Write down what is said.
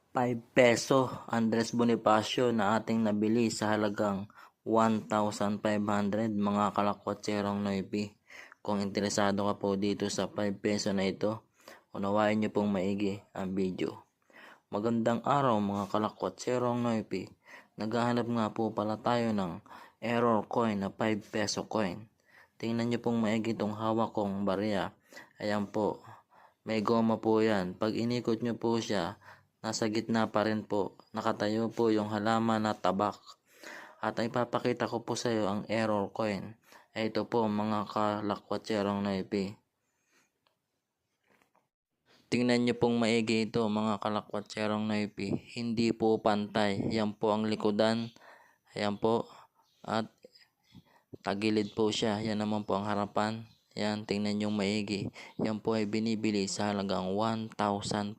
₱5 Andres Bonifacio na ating nabili sa halagang 1,500 mga kalakwatsirong Noypi. Kung interesado ka po dito sa ₱5 na ito, unawain niyo pong maigi ang video. Magandang araw mga kalakwatsirong Noypi. Naghahanap nga po pala tayo ng error coin na ₱5 coin. Tingnan niyo pong maigi itong hawak kong barya. Ayan po, may goma po yan. Pag inikot niyo po siya, nasa gitna pa rin po, nakatayo po yung halaman na tabak. At ipapakita ko po sa iyo ang error coin. Ito po mga kalakwatsirong Noypi. Tingnan niyo pong maigi ito mga kalakwatsirong Noypi. Hindi po pantay. Yan po ang likodan. Ayan po. At tagilid po siya. Yan naman po ang harapan. Yan, tingnan niyo maigi. Yan po ay binibili sa halagang 1,500